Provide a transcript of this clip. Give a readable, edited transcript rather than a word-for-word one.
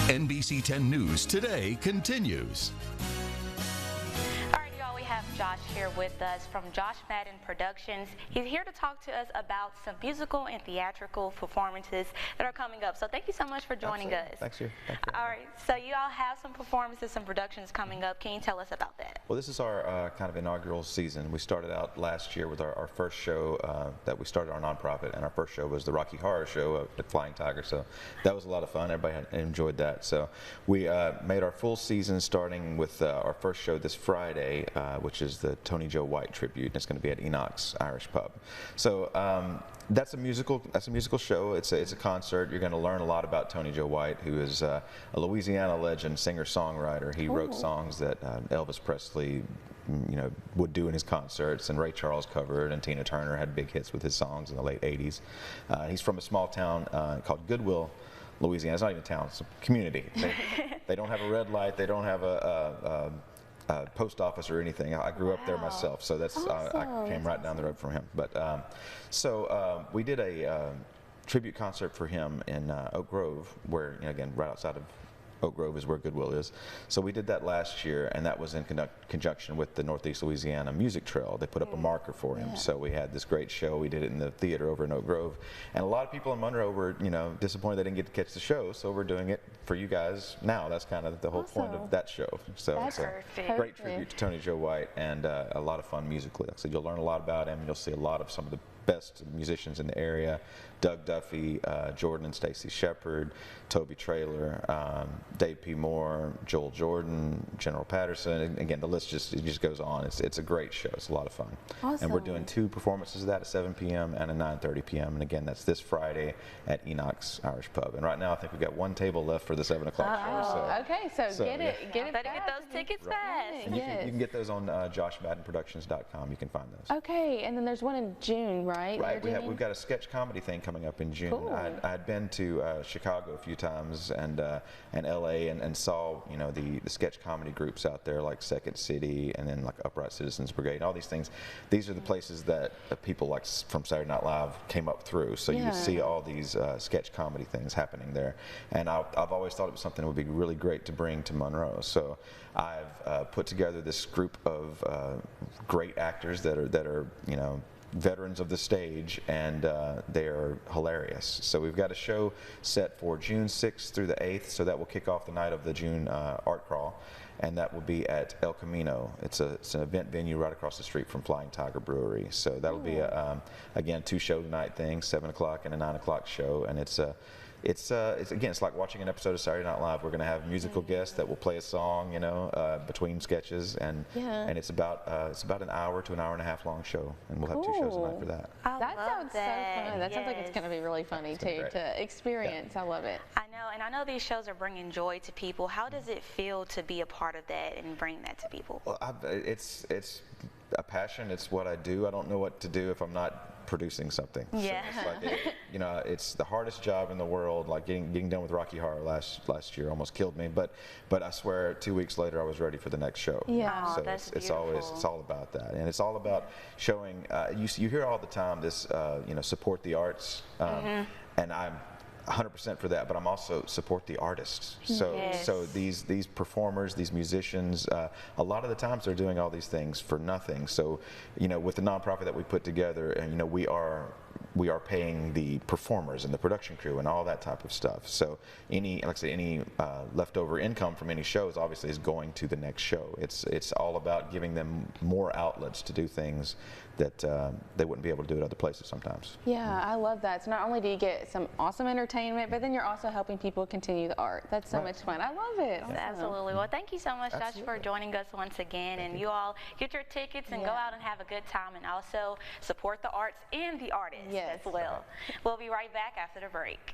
NBC 10 News Today continues. All right, y'all, we have Josh here with us from Josh Madden Productions. He's here to talk to us about some musical and theatrical performances that are coming up. So thank you so much for joining us. Thank you. All right, so you all have some performances, some productions coming up. Can you tell us about that? Well, this is our kind of inaugural season. We started out last year with our first show that we started our nonprofit, and our first show was the Rocky Horror Show at Flying Tiger. So that was a lot of fun. Everybody enjoyed that. So we made our full season starting with our first show this Friday, which is the Tony Joe White tribute. And it's going to be at Enoch's Irish Pub. So that's a musical show. It's a concert. You're going to learn a lot about Tony Joe White, who is a Louisiana legend, singer-songwriter. He wrote songs that Elvis Presley, would do in his concerts, and Ray Charles covered, and Tina Turner had big hits with his songs in the late '80s. He's from a small town called Goodwill, Louisiana. It's not even a town; it's a community. They don't have a red light. They don't have a post office or anything. I grew up there myself, so that's awesome. I came right down the road from him. But so we did a tribute concert for him in Oak Grove, where again right outside of Oak Grove is where Goodwill is. So we did that last year, and that was in conjunction with the Northeast Louisiana Music Trail. They put up a marker for him. So we had this great show. We did it in the theater over in Oak Grove, and a lot of people in Monroe were, disappointed they didn't get to catch the show. So we're doing it for you guys now. That's kind of the whole point of that show. So That's it's a great tribute to Tony Joe White, and a lot of fun musically. Like I said, you'll learn a lot about him. You'll see a lot of some of the best musicians in the area: Doug Duffy, Jordan and Stacy Shepard, Toby Traylor, Dave P. Moore, Joel Jordan, General Patterson. And again, the list just goes on. It's a great show. It's a lot of fun. Awesome. And we're doing 2 performances of that at 7 p.m. and at 9:30 p.m. And again, that's this Friday at Enoch's Irish Pub. And right now, I think we've got 1 table left for the 7 o'clock show. So, okay, so get it. Better get those tickets fast. And you can get those on joshmaddenproductions.com. You can find those. Okay, and then there's one in June, right? Right. We've got a sketch comedy thing coming up in June. Cool. I had been to Chicago a few times and LA and saw the sketch comedy groups out there like Second City and then like Upright Citizens Brigade, all these things. These are the places that people like from Saturday Night Live came up through. So you see all these sketch comedy things happening there. And I've always thought it was something that would be really great to bring to Monroe. So I've put together this group of great actors that are veterans of the stage, and they are hilarious. So we've got a show set for June 6th through the 8th, so that will kick off the night of the June art crawl, and that will be at El Camino. It's an event venue right across the street from Flying Tiger Brewery. So that'll be again 2 show night thing, 7 o'clock and a 9 o'clock show, and it's like watching an episode of Saturday Night Live. We're going to have musical guests that will play a song, between sketches, and it's about an hour to an hour and a half long show, and we'll have 2 shows a night for that. That sounds so fun. That sounds like it's going to be really funny too to experience. I love it. I know, and I know these shows are bringing joy to people. How does it feel to be a part of that and bring that to people? Well, it's a passion. It's what I do. I don't know what to do if I'm not producing something. Yeah. So it's like it's the hardest job in the world. Like getting done with Rocky Horror last year almost killed me, but I swear 2 weeks later I was ready for the next show. Yeah. So that's it's all about that, and it's all about showing. You hear all the time this support the arts, and I'm 100% for that, but I'm also support the artists. So these performers, these musicians, a lot of the times they're doing all these things for nothing. So with the nonprofit that we put together, and we are paying the performers and the production crew and all that type of stuff. So any leftover income from any shows obviously is going to the next show. It's all about giving them more outlets to do things that they wouldn't be able to do at other places sometimes. Yeah, I love that. So not only do you get some awesome entertainment, but then you're also helping people continue the art. That's so much fun. I love it. Awesome. Absolutely. Well, thank you so much, Josh, for joining us once again. And you all get your tickets and go out and have a good time, and also support the arts and the artists as well. We'll be right back after the break.